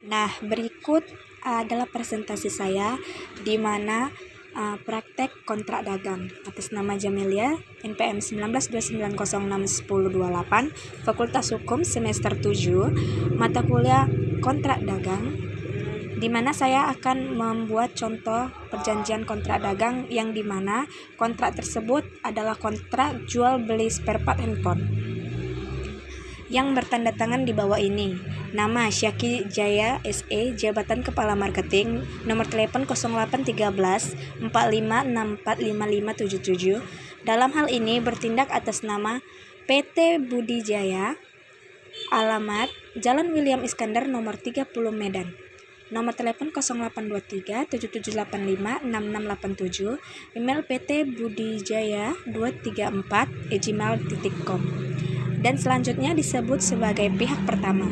Nah, berikut adalah presentasi saya di mana praktek kontrak dagang atas nama Jamelia, NPM 1929061028, Fakultas Hukum semester 7, mata kuliah kontrak dagang, di mana saya akan membuat contoh perjanjian kontrak dagang yang di mana kontrak tersebut adalah kontrak jual beli spare part handphone yang bertanda tangan di bawah ini. Nama Syaki Jaya SE, jabatan Kepala Marketing, nomor telepon 0813 45645577. Dalam hal ini bertindak atas nama PT Budi Jaya, alamat Jalan William Iskandar nomor 30 Medan. Nomor telepon 0823 7785 6687, email ptbudijaya234@gmail.com. Dan selanjutnya disebut sebagai pihak pertama.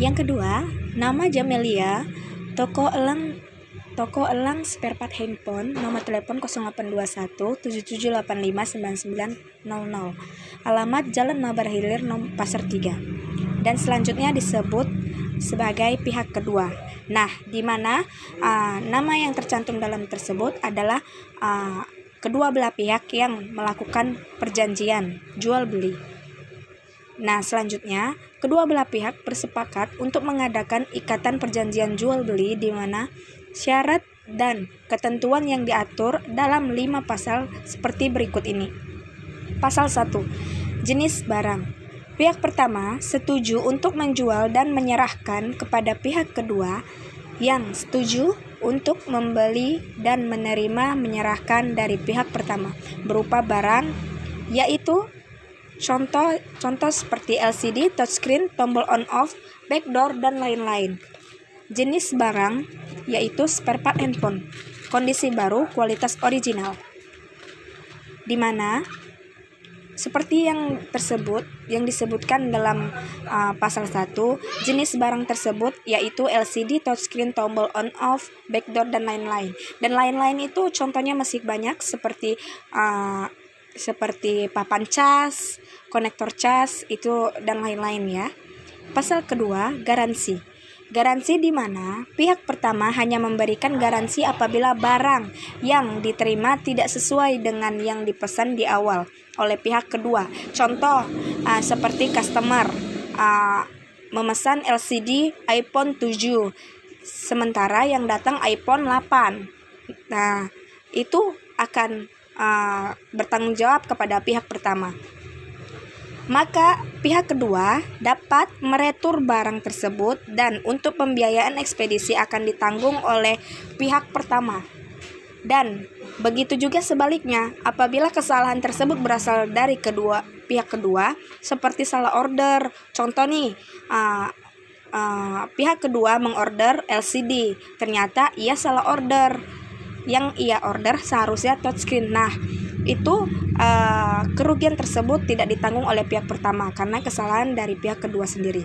Yang kedua, nama Jamelia, toko elang spare part handphone, nomor telepon 0821 7785 9900, alamat Jalan Mabar Hilir, Pasar 3. Dan selanjutnya disebut sebagai pihak kedua. Nah, di mana nama yang tercantum dalam tersebut adalah kedua belah pihak yang melakukan perjanjian jual beli. Nah, selanjutnya kedua belah pihak bersepakat untuk mengadakan ikatan perjanjian jual beli di mana syarat dan ketentuan yang diatur dalam 5 pasal seperti berikut ini. Pasal 1. Jenis barang. Pihak pertama setuju untuk menjual dan menyerahkan kepada pihak kedua yang setuju untuk membeli dan menyerahkan dari pihak pertama berupa barang, yaitu contoh seperti LCD, touchscreen, tombol on off, backdoor, dan lain-lain. Jenis barang yaitu spare part handphone, kondisi baru, kualitas original, di mana seperti yang disebutkan dalam pasal 1, jenis barang tersebut yaitu LCD, touchscreen, tombol on off, backdoor, dan lain-lain. Dan lain-lain itu contohnya masih banyak seperti papan cas, konektor cas, itu dan lain-lain ya. Pasal kedua, garansi. Garansi di mana pihak pertama hanya memberikan garansi apabila barang yang diterima tidak sesuai dengan yang dipesan di awal oleh pihak kedua. Contoh seperti customer memesan LCD iPhone 7 sementara yang datang iPhone 8. Nah, itu akan bertanggung jawab kepada pihak pertama. Maka pihak kedua dapat meretur barang tersebut dan untuk pembiayaan ekspedisi akan ditanggung oleh pihak pertama. Dan begitu juga sebaliknya, apabila kesalahan tersebut berasal dari pihak kedua, seperti salah order. Contoh nih, pihak kedua mengorder LCD, ternyata ia salah order. Yang ia order seharusnya touchscreen. Nah, itu kerugian tersebut tidak ditanggung oleh pihak pertama karena kesalahan dari pihak kedua sendiri.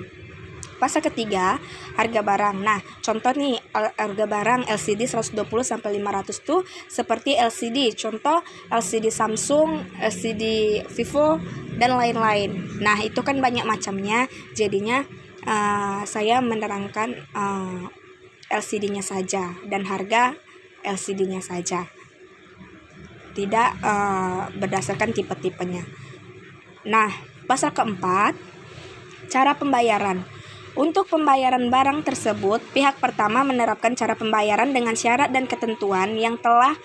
Pasal ketiga, harga barang. Nah, contoh nih, harga barang LCD 120-500 tuh seperti LCD, contoh LCD Samsung, LCD Vivo, dan lain-lain. Nah, itu kan banyak macamnya, jadinya saya menerangkan LCD-nya saja dan harga LCD-nya saja, tidak berdasarkan tipe-tipenya. Nah, pasal keempat, cara pembayaran. Untuk pembayaran barang tersebut, pihak pertama menerapkan cara pembayaran dengan syarat dan ketentuan yang telah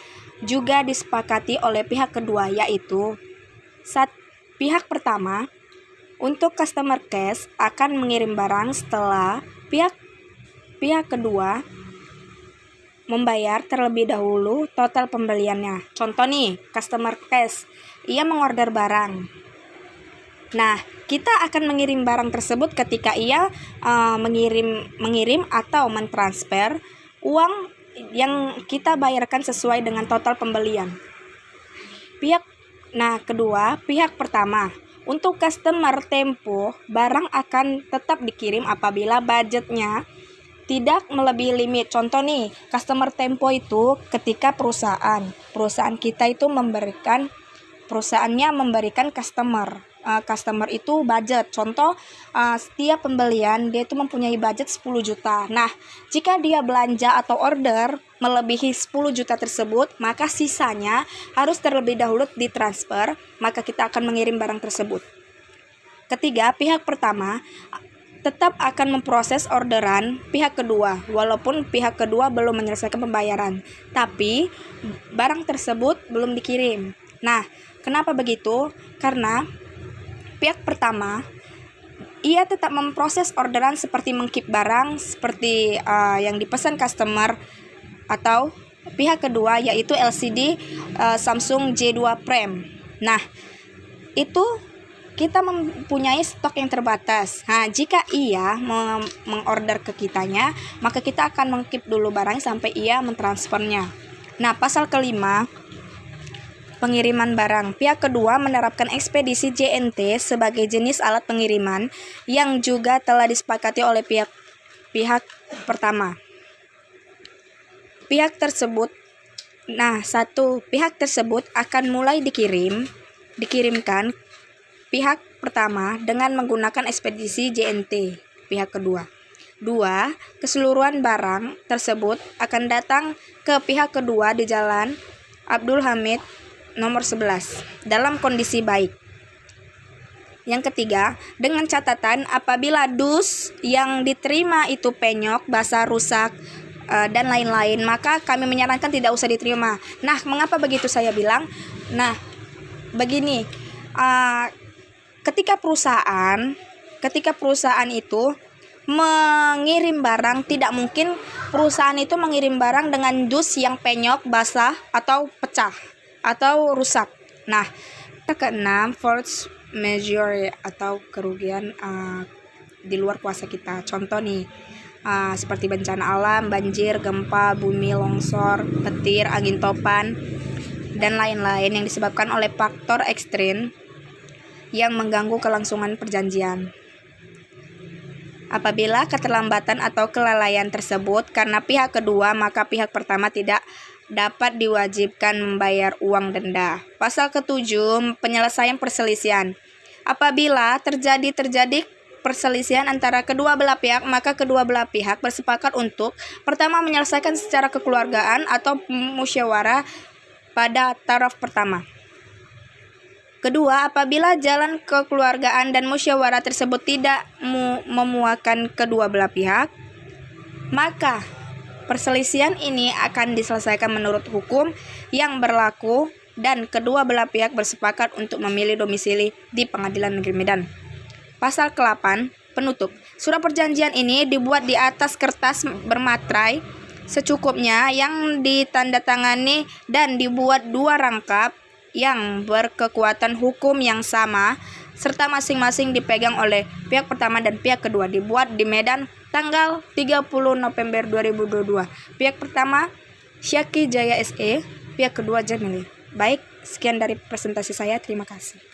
juga disepakati oleh pihak kedua, yaitu pihak pertama untuk customer cash akan mengirim barang setelah pihak kedua membayar terlebih dahulu total pembeliannya. Contoh nih, customer cash, ia mengorder barang. Nah, kita akan mengirim barang tersebut ketika ia mengirim atau mentransfer uang yang kita bayarkan sesuai dengan total pembelian. Kedua, pihak pertama. Untuk customer tempo, barang akan tetap dikirim apabila budgetnya tidak melebihi limit. Contoh nih, customer tempo itu ketika perusahaan kita itu memberikan customer customer itu budget. Contoh, setiap pembelian dia itu mempunyai budget 10 juta. Nah, jika dia belanja atau order melebihi 10 juta tersebut, maka sisanya harus terlebih dahulu ditransfer, maka kita akan mengirim barang tersebut. Ketiga, pihak pertama tetap akan memproses orderan pihak kedua, walaupun pihak kedua belum menyelesaikan pembayaran, tapi barang tersebut belum dikirim. Nah, kenapa begitu? Karena pihak pertama, ia tetap memproses orderan seperti mengkeep barang, seperti yang dipesan customer, atau pihak kedua yaitu LCD Samsung J2 Prime. Nah, itu kita mempunyai stok yang terbatas. Nah, jika ia mengorder ke kitanya, maka kita akan mengkeep dulu barang sampai ia mentransfernya. Nah, pasal kelima, pengiriman barang. Pihak kedua menerapkan ekspedisi JNT sebagai jenis alat pengiriman yang juga telah disepakati oleh pihak pertama. Pihak tersebut akan mulai dikirimkan pihak pertama dengan menggunakan ekspedisi JNT pihak kedua. 2. Keseluruhan barang tersebut akan datang ke pihak kedua di Jalan Abdul Hamid nomor 11 dalam kondisi baik. Yang ketiga, dengan catatan apabila dus yang diterima itu penyok, basah, rusak, dan lain-lain, maka kami menyarankan tidak usah diterima. Nah, mengapa begitu saya bilang? Nah, begini, ketika perusahaan itu mengirim barang, tidak mungkin perusahaan itu mengirim barang dengan dus yang penyok, basah, atau pecah, atau rusak. Nah, keenam, force majeure atau kerugian di luar kuasa kita. Contoh nih, seperti bencana alam, banjir, gempa, bumi, longsor, petir, angin topan, dan lain-lain yang disebabkan oleh faktor ekstrim yang mengganggu kelangsungan perjanjian. Apabila keterlambatan atau kelalaian tersebut karena pihak kedua, maka pihak pertama tidak dapat diwajibkan membayar uang denda. Pasal ke-7, penyelesaian perselisihan. Apabila terjadi perselisihan antara kedua belah pihak, maka kedua belah pihak bersepakat untuk pertama menyelesaikan secara kekeluargaan atau musyawarah pada taraf pertama. Kedua, apabila jalan kekeluargaan dan musyawarah tersebut tidak memuaskan kedua belah pihak, maka perselisihan ini akan diselesaikan menurut hukum yang berlaku dan kedua belah pihak bersepakat untuk memilih domisili di Pengadilan Negeri Medan. Pasal ke-8, penutup. Surat perjanjian ini dibuat di atas kertas bermaterai secukupnya yang ditandatangani dan dibuat 2 rangkap yang berkekuatan hukum yang sama serta masing-masing dipegang oleh pihak pertama dan pihak kedua. Dibuat di Medan tanggal 30 November 2022. Pihak pertama Syaki Jaya SE, pihak kedua Jamili. Baik, sekian dari presentasi saya. Terima kasih.